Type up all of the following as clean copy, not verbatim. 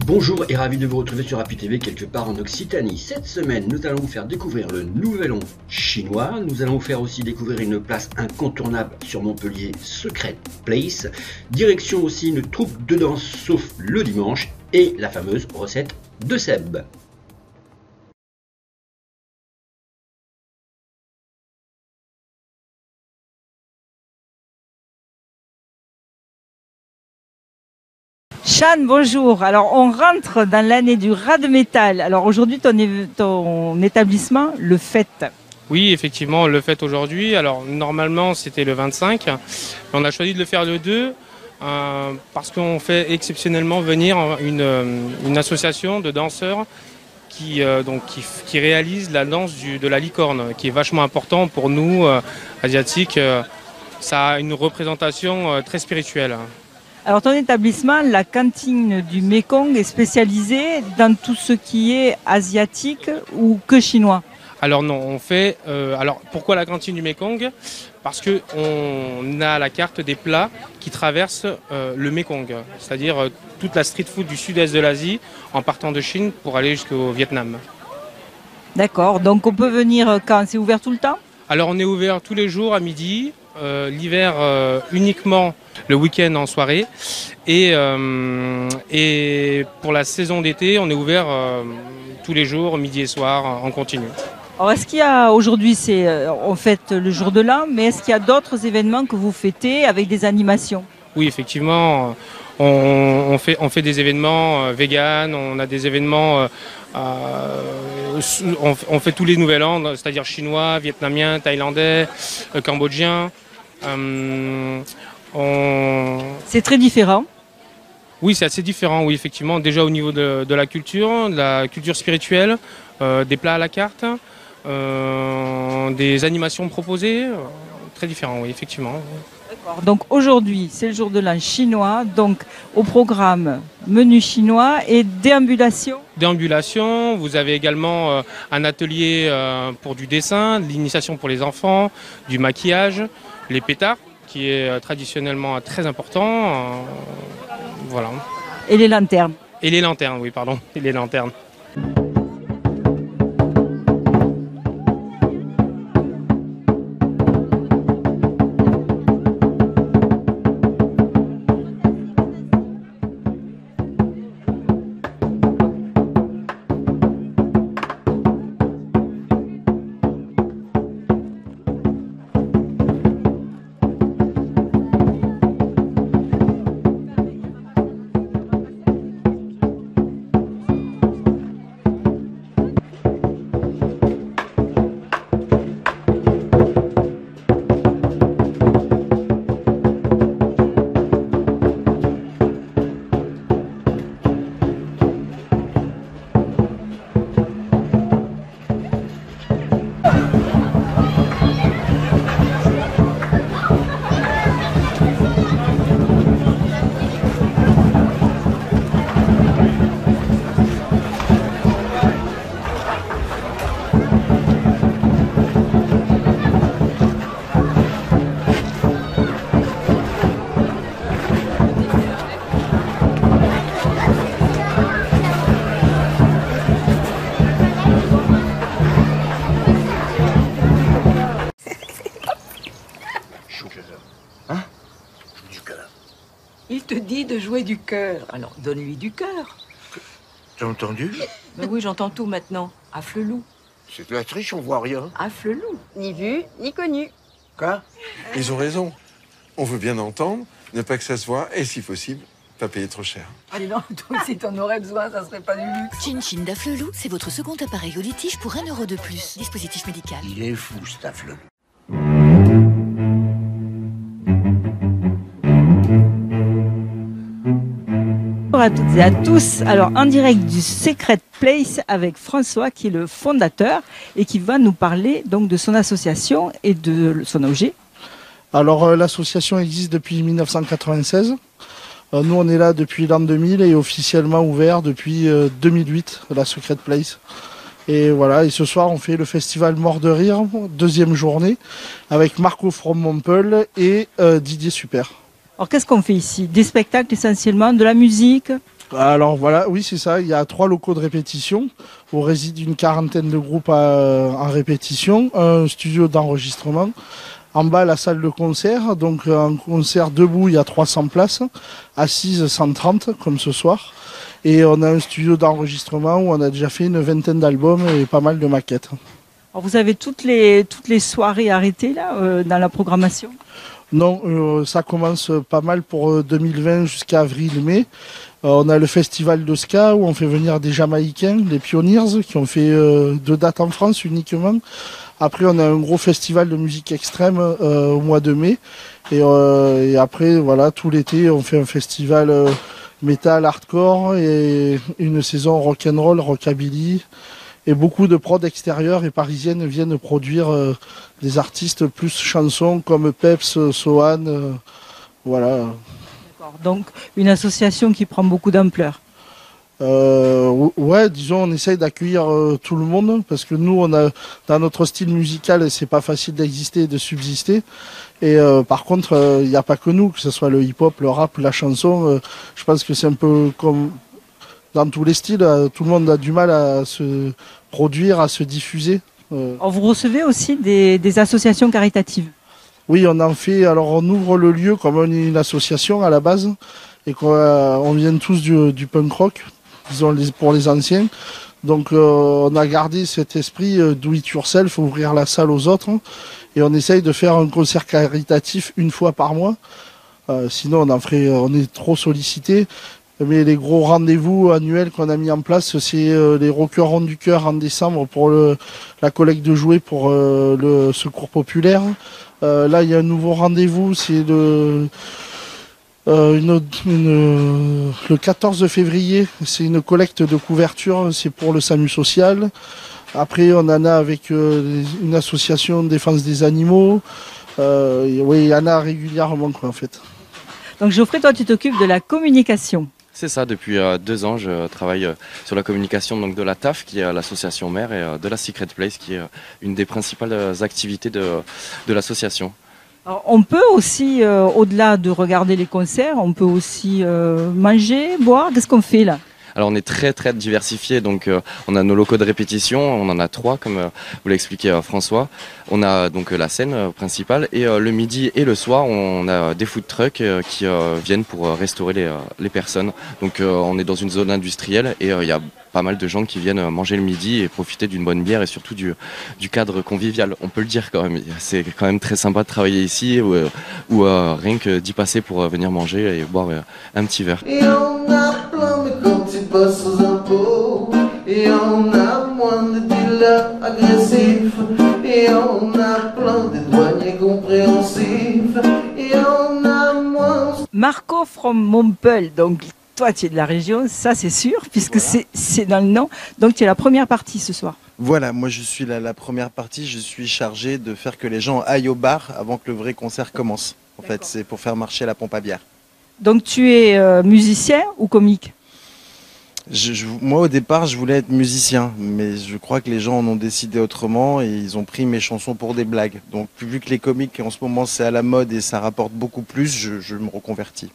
Bonjour et ravi de vous retrouver sur Happy TV quelque part en Occitanie. Cette semaine, nous allons vous faire découvrir le Nouvel An chinois. Nous allons vous faire aussi découvrir une place incontournable sur Montpellier, Secret Place. Direction aussi une troupe de danse sauf le dimanche et la fameuse recette de Seb. Chan, bonjour. Alors, on rentre dans l'année du rat de métal. Alors, aujourd'hui, ton établissement le fête. Oui, effectivement, on le fête aujourd'hui. Alors, normalement, c'était le 25. On a choisi de le faire le 2 parce qu'on fait exceptionnellement venir une association de danseurs qui réalise la danse de la licorne, qui est vachement important pour nous, asiatiques. Ça a une représentation très spirituelle. Alors, ton établissement, la cantine du Mekong, est spécialisée dans tout ce qui est asiatique ou que chinois? Alors non, on fait... alors pourquoi la cantine du Mekong? Parce qu'on a la carte des plats qui traversent le Mekong, c'est-à-dire toute la street food du sud-est de l'Asie, en partant de Chine pour aller jusqu'au Vietnam. D'accord, donc on peut venir quand? C'est ouvert tout le temps? Alors on est ouvert tous les jours à midi, l'hiver uniquement le week-end en soirée, et pour la saison d'été, on est ouvert tous les jours, midi et soir, en continu. Alors, est-ce qu'il y a, aujourd'hui, on fête le jour de l'an, mais est-ce qu'il y a d'autres événements que vous fêtez avec des animations? Oui, effectivement, on fait des événements véganes, on a des événements, on fait tous les nouvel an, c'est-à-dire chinois, vietnamiens, thaïlandais, cambodgiens. C'est très différent. Oui, c'est assez différent, oui, effectivement. Déjà au niveau de la culture spirituelle, des plats à la carte, des animations proposées, très différent, oui, effectivement. D'accord. Donc aujourd'hui, c'est le jour de l'an chinois. Donc au programme, menu chinois et déambulation. Déambulation, vous avez également un atelier pour du dessin, de l'initiation pour les enfants, du maquillage, les pétards, qui est traditionnellement très important. Voilà. Et les lanternes. Et les lanternes, oui, pardon. Et les lanternes. Il te dit de jouer du cœur, alors donne-lui du cœur. T'as entendu? Ben oui, j'entends tout maintenant. Afflelou. C'est de la triche, on voit rien. Afflelou. Ni vu, ni connu. Quoi? Ils ont raison. On veut bien entendre, ne pas que ça se voit, et si possible, pas payer trop cher. Allez, non, toi, si t'en aurais besoin, ça serait pas du luxe. Chin Chin d'Afflelou, c'est votre second appareil auditif pour 1 € de plus. Dispositif médical. Il est fou, cet affleux. Bonjour à toutes et à tous. Alors en direct du Secret Place avec François qui est le fondateur et qui va nous parler donc de son association et de son objet. Alors l'association existe depuis 1996. Nous on est là depuis l'an 2000 et officiellement ouvert depuis 2008, la Secret Place. Et voilà, et ce soir on fait le festival Mort de Rire, deuxième journée, avec Marco from Montpellier et Didier Super. Alors qu'est-ce qu'on fait ici? Des spectacles essentiellement, de la musique? Alors voilà, oui c'est ça, il y a 3 locaux de répétition où réside une quarantaine de groupes en répétition, un studio d'enregistrement, en bas la salle de concert, donc un concert debout il y a 300 places, assises 130 comme ce soir, et on a un studio d'enregistrement où on a déjà fait une vingtaine d'albums et pas mal de maquettes. Alors vous avez toutes les soirées arrêtées là dans la programmation? Non, ça commence pas mal pour 2020 jusqu'à avril-mai. On a le festival de ska où on fait venir des Jamaïcains, les Pioneers, qui ont fait 2 dates en France uniquement. Après, on a un gros festival de musique extrême au mois de mai. Et après, voilà, tout l'été, on fait un festival métal, hardcore et une saison rock'n'roll, rockabilly. Et beaucoup de prods extérieures et parisiennes viennent produire des artistes plus chansons comme Peps, Sohan, voilà. D'accord. Donc une association qui prend beaucoup d'ampleur. Ouais, disons, on essaye d'accueillir tout le monde parce que nous, on a dans notre style musical, c'est pas facile d'exister et de subsister. Et par contre, il n'y a pas que nous, que ce soit le hip-hop, le rap, la chanson. Je pense que c'est un peu comme dans tous les styles, tout le monde a du mal à se produire, à se diffuser. Vous recevez aussi des associations caritatives? Oui, on en fait. Alors, on ouvre le lieu comme une association à la base, et on vient tous du punk rock, disons pour les anciens. Donc, on a gardé cet esprit do it yourself, ouvrir la salle aux autres, et on essaye de faire un concert caritatif une fois par mois. Sinon, on est trop sollicité. Mais les gros rendez-vous annuels qu'on a mis en place, c'est les Rockerons du Cœur en décembre pour la collecte de jouets pour le secours populaire. Là, il y a un nouveau rendez-vous, c'est le 14 février, c'est une collecte de couverture, c'est pour le SAMU social. Après, on en a avec une association de défense des animaux. Oui, il y en a régulièrement, quoi, en fait. Donc Geoffrey, toi, tu t'occupes de la communication. C'est ça, depuis 2 ans, je travaille sur la communication donc, de la TAF, qui est l'association mère, et de la Secret Place, qui est une des principales activités de l'association. Alors, on peut aussi, au-delà de regarder les concerts, on peut aussi manger, boire. Qu'est-ce qu'on fait là? Alors on est très très diversifié, donc on a nos locaux de répétition, on en a 3 comme vous l'a expliqué François. On a donc la scène principale et le midi et le soir on a des food trucks qui viennent pour restaurer les personnes. Donc on est dans une zone industrielle et il y a pas mal de gens qui viennent manger le midi et profiter d'une bonne bière et surtout du cadre convivial, on peut le dire quand même. C'est quand même très sympa de travailler ici ou rien que d'y passer pour venir manger et boire un petit verre. Et on a plein de comptes passes aux impôts, et on a moins de dealers agressifs, et on a plein de douaniers compréhensifs, et on a moins... Marco from Montpellier, donc toi tu es de la région, ça c'est sûr, puisque voilà. c'est dans le nom. Donc tu es la première partie ce soir. Voilà, moi je suis la première partie, je suis chargé de faire que les gens aillent au bar avant que le vrai concert commence. En fait, c'est pour faire marcher la pompe à bière. Donc tu es musicien ou comique? Moi au départ je voulais être musicien, mais je crois que les gens en ont décidé autrement et ils ont pris mes chansons pour des blagues. Donc vu que les comiques en ce moment c'est à la mode et ça rapporte beaucoup plus, je me reconvertis.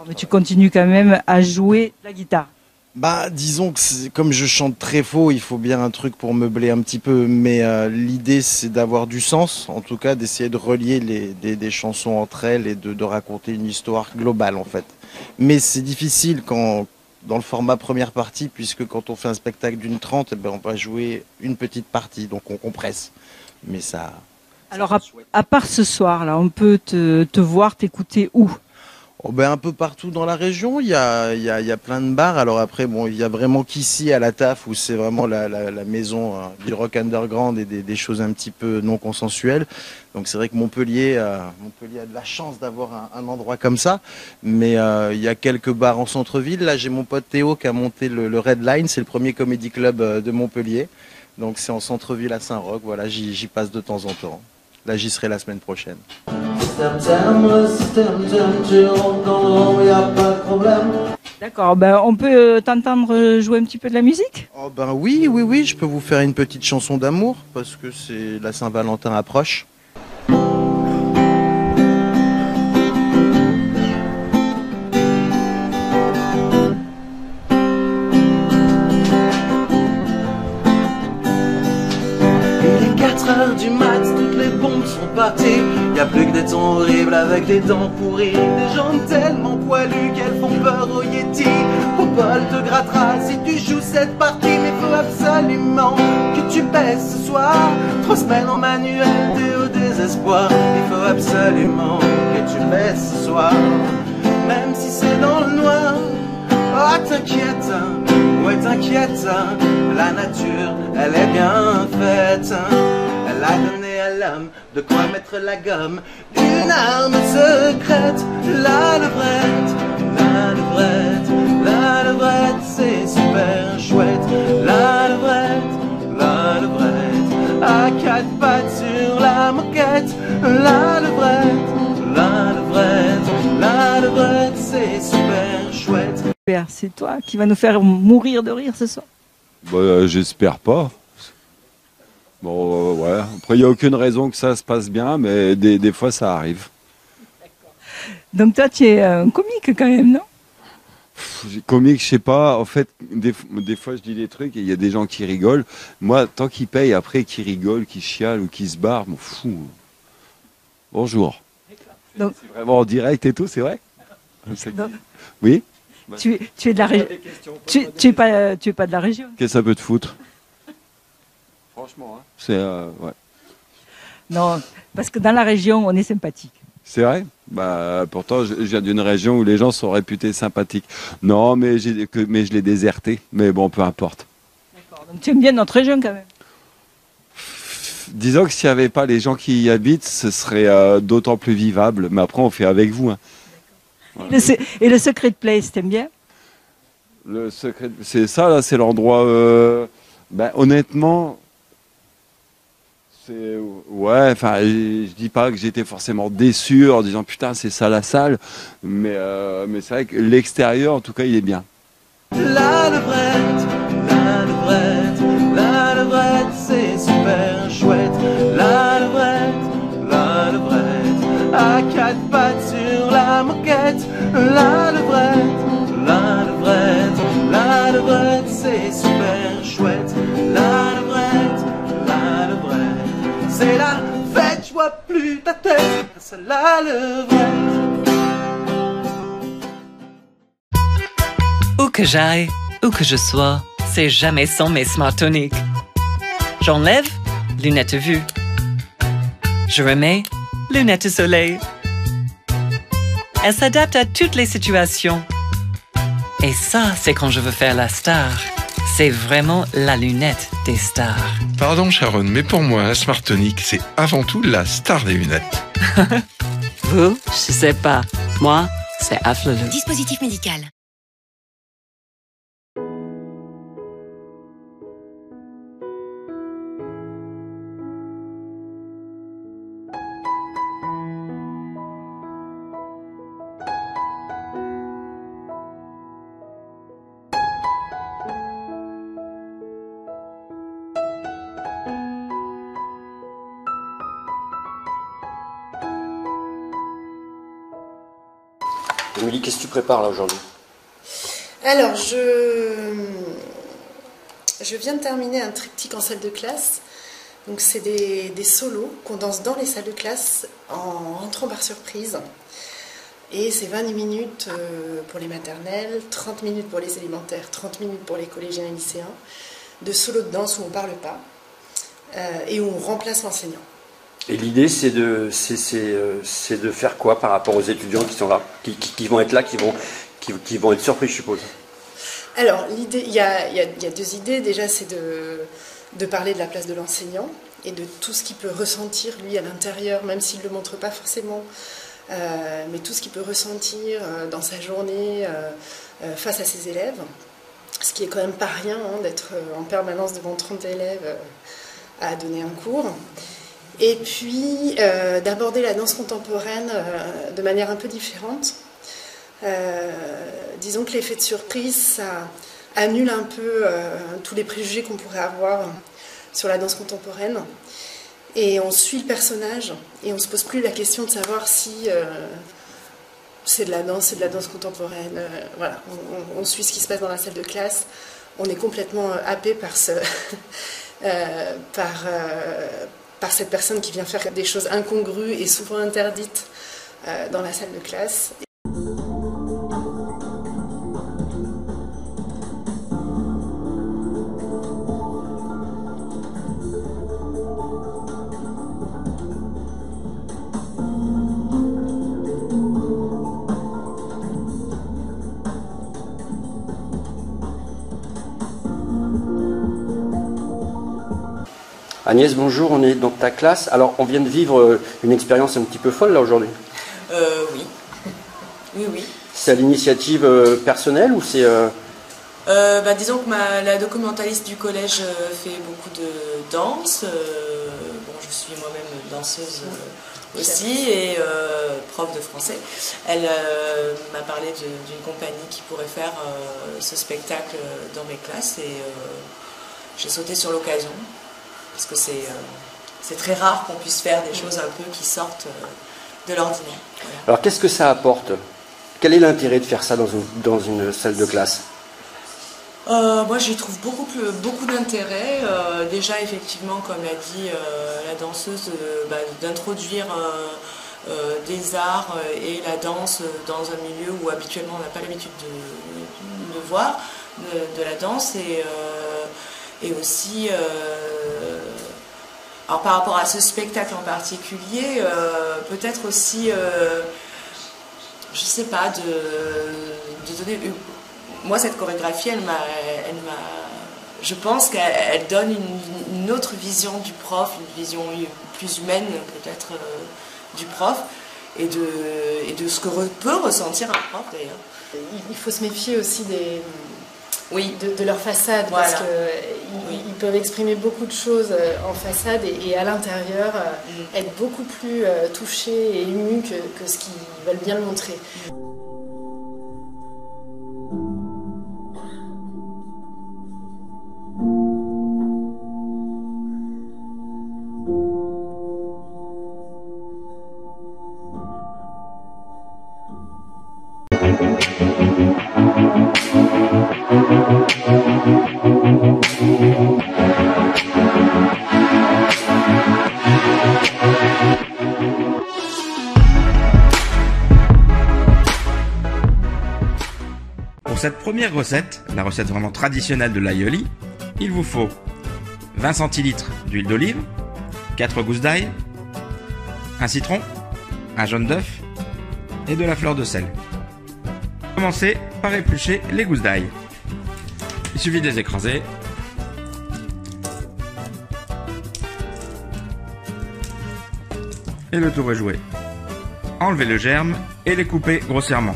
Mais tu continues quand même à jouer la guitare? Bah disons que comme je chante très faux, il faut bien un truc pour meubler un petit peu, mais l'idée c'est d'avoir du sens, en tout cas d'essayer de relier des chansons entre elles et de raconter une histoire globale en fait. Mais c'est difficile dans le format première partie, puisque quand on fait un spectacle d'une 30, on va jouer une petite partie, donc on compresse. Mais ça... Alors à part ce soir, là, on peut te voir, t'écouter où? Un peu partout dans la région, il y a plein de bars. Alors après, il y a vraiment qu'ici à la TAF, où c'est vraiment la maison du rock underground et des choses un petit peu non consensuelles. Donc c'est vrai que Montpellier a de la chance d'avoir un endroit comme ça. Mais il y a quelques bars en centre-ville. Là, j'ai mon pote Théo qui a monté le Red Line, c'est le premier comédie club de Montpellier. Donc c'est en centre-ville à Saint-Roch. Voilà, j'y passe de temps en temps. Là, j'y serai la semaine prochaine. D'accord, on peut t'entendre jouer un petit peu de la musique? Oui, je peux vous faire une petite chanson d'amour, parce que c'est la Saint-Valentin approche. parti. Y a plus que des tons horribles avec des dents pourries, des jambes tellement poilues qu'elles font peur aux Yétis. Popol te grattera si tu joues cette partie, mais faut absolument que tu baisses ce soir. 3 semaines en manuel, t'es au désespoir. Il faut absolument que tu baisses ce soir, même si c'est dans le noir. Oh t'inquiète, ouais t'inquiète, la nature elle est bien faite. Elle a donné à l'homme de quoi mettre la gomme, une arme secrète, la levrette, la levrette, la levrette, c'est super chouette. La levrette, à 4 pattes sur la moquette. La levrette, la levrette, la levrette, c'est super chouette. C'est toi qui va nous faire mourir de rire ce soir. Bah, j'espère pas. Bon, ouais. Après, il n'y a aucune raison que ça se passe bien, mais des fois, ça arrive. Donc toi, tu es un comique quand même, non? Comique, je sais pas. En fait, des fois, je dis des trucs et il y a des gens qui rigolent. Moi, tant qu'ils payent, après, qu'ils rigolent, qu'ils chialent ou qu'ils se barrent, m'en fous. Bonjour. Donc, c'est vraiment en direct et tout, c'est vrai? Donc, oui? Tu es de la région. Tu es pas de la région. Qu'est-ce que ça peut te foutre? Franchement, hein. C'est ouais. Non, parce que dans la région, on est sympathique. C'est vrai? Bah, pourtant, je viens d'une région où les gens sont réputés sympathiques. Non, mais je l'ai déserté. Mais bon, peu importe. D'accord. Donc tu aimes bien notre région quand même. Disons que s'il n'y avait pas les gens qui y habitent, ce serait d'autant plus vivable. Mais après, on fait avec vous. Hein. Voilà. Et le Secret Place, t'aimes bien? Le Secret, c'est ça, là, c'est l'endroit... ben, honnêtement... Ouais, enfin, je dis pas que j'étais forcément déçu en disant putain c'est ça la salle, mais c'est vrai que l'extérieur en tout cas il est bien. La levrette, la levrette, la levrette, c'est super chouette. La levrette, à 4 pattes sur la moquette. La levrette, la levrette, la levrette, c'est super chouette. La levrette, c'est la fête, je vois plus ta tête, c'est la levrette. Où que j'aille, où que je sois, c'est jamais sans mes Smart Tonic. J'enlève, lunettes vue. Je remets, lunettes soleil. Elle s'adapte à toutes les situations. Et ça, c'est quand je veux faire la star. C'est vraiment la lunette des stars. Pardon Sharon, mais pour moi, un Smart Tonic, c'est avant tout la star des lunettes. Vous, je sais pas. Moi, c'est Afflelou. Dispositif médical. Émilie, qu'est-ce que tu prépares là aujourd'hui? Alors, je viens de terminer un triptyque en salle de classe. Donc, c'est des solos qu'on danse dans les salles de classe en rentrant par surprise. Et c'est 20 minutes pour les maternelles, 30 minutes pour les élémentaires, 30 minutes pour les collégiens et lycéens, de solos de danse où on ne parle pas et où on remplace l'enseignant. Et l'idée, c'est de faire quoi par rapport aux étudiants qui sont là, qui vont être là, qui vont être surpris, je suppose. Alors, l'idée, il y a 2 idées. Déjà, c'est de parler de la place de l'enseignant et de tout ce qu'il peut ressentir, lui, à l'intérieur, même s'il ne le montre pas forcément, mais tout ce qu'il peut ressentir dans sa journée face à ses élèves, ce qui est quand même pas rien, hein, d'être en permanence devant 30 élèves à donner un cours. Et puis d'aborder la danse contemporaine de manière un peu différente. Disons que l'effet de surprise, ça annule un peu tous les préjugés qu'on pourrait avoir sur la danse contemporaine. Et on suit le personnage et on ne se pose plus la question de savoir si c'est de la danse contemporaine. Voilà, on suit ce qui se passe dans la salle de classe. On est complètement happé par par cette personne qui vient faire des choses incongrues et souvent interdites dans la salle de classe. Agnès, bonjour, on est dans ta classe. Alors, on vient de vivre une expérience un petit peu folle là aujourd'hui. Oui. Oui, oui. C'est à l'initiative personnelle ou c'est... Disons que la documentaliste du collège fait beaucoup de danse. Je suis moi-même danseuse aussi et prof de français. Elle m'a parlé d'une compagnie qui pourrait faire ce spectacle dans mes classes et j'ai sauté sur l'occasion. Parce que c'est très rare qu'on puisse faire des choses un peu qui sortent de l'ordinaire. Voilà. Alors qu'est-ce que ça apporte? Quel est l'intérêt de faire ça dans une salle de classe? Moi j'y trouve beaucoup d'intérêt. Déjà effectivement, comme l'a dit la danseuse, d'introduire des arts et la danse dans un milieu où habituellement on n'a pas l'habitude de voir de la danse et aussi alors par rapport à ce spectacle en particulier, peut-être aussi, je sais pas, de donner... Moi, cette chorégraphie, je pense qu'elle donne une autre vision du prof, une vision plus humaine peut-être du prof, et de ce que peut ressentir un prof d'ailleurs. Il faut se méfier aussi de leur façade, voilà. Parce qu'ils peuvent exprimer beaucoup de choses en façade et à l'intérieur être beaucoup plus touchés et émus que ce qu'ils veulent bien le montrer. Pour cette première recette, la recette vraiment traditionnelle de l'aïoli, il vous faut 20 centilitres d'huile d'olive, 4 gousses d'ail, un citron, un jaune d'œuf et de la fleur de sel. Commencez par éplucher les gousses d'ail. Il suffit de les écraser. Et le tour est joué. Enlevez le germe et les coupez grossièrement.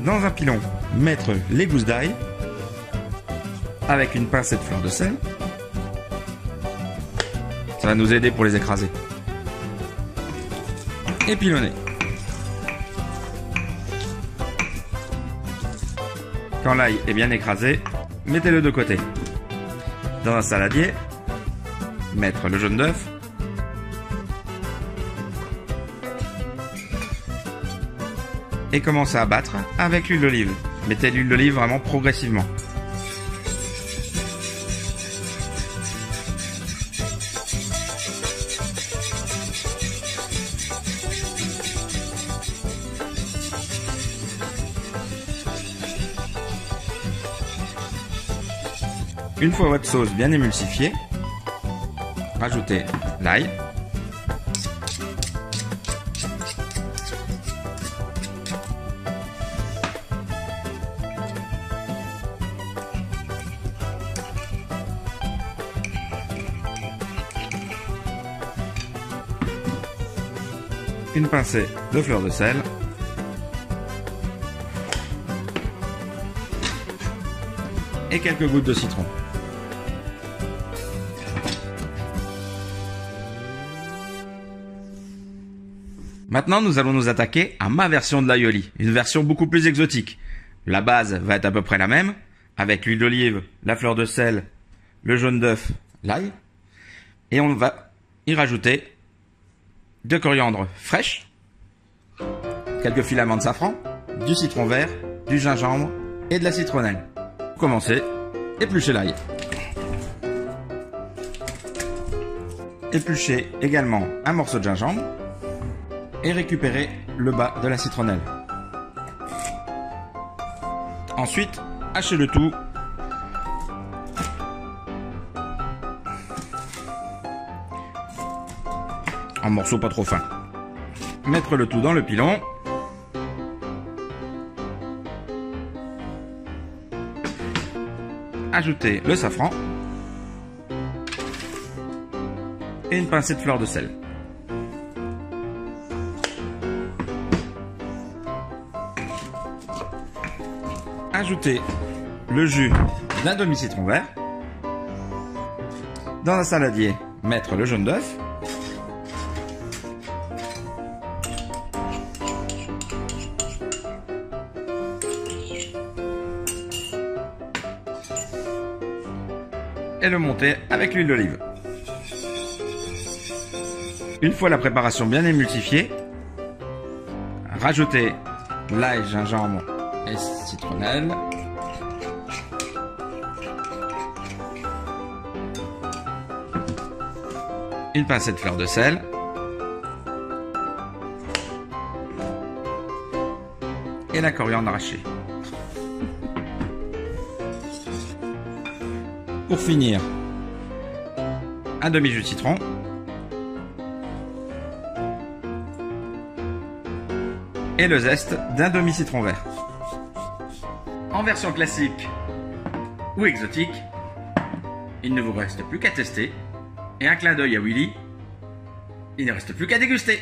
Dans un pilon, mettre les gousses d'ail avec une pincée de fleur de sel. Ça va nous aider pour les écraser. Et pilonner. Quand l'ail est bien écrasé, mettez-le de côté. Dans un saladier, mettre le jaune d'œuf, et commencez à battre avec l'huile d'olive. Mettez l'huile d'olive vraiment progressivement. Une fois votre sauce bien émulsifiée, rajoutez l'ail, une pincée de fleur de sel, et quelques gouttes de citron. Maintenant, nous allons nous attaquer à ma version de l'aïoli, une version beaucoup plus exotique. La base va être à peu près la même, avec l'huile d'olive, la fleur de sel, le jaune d'œuf, l'ail, et on va y rajouter de coriandre fraîche, quelques filaments de safran, du citron vert, du gingembre et de la citronnelle. Pour commencer, épluchez l'ail. Épluchez également un morceau de gingembre et récupérez le bas de la citronnelle. Ensuite, hachez le tout en morceaux pas trop fins. Mettre le tout dans le pilon. Ajouter le safran et une pincée de fleur de sel. Ajoutez le jus d'un demi-citron vert. Dans un saladier, mettre le jaune d'œuf. Et le monter avec l'huile d'olive. Une fois la préparation bien émulsifiée, rajoutez l'ail, gingembre et citronnelle. Une pincée de fleur de sel. Et la coriandre arrachée. Pour finir, un demi-jus de citron. Et le zeste d'un demi-citron vert. En version classique ou exotique, il ne vous reste plus qu'à tester. Et un clin d'œil à Willy, il ne reste plus qu'à déguster.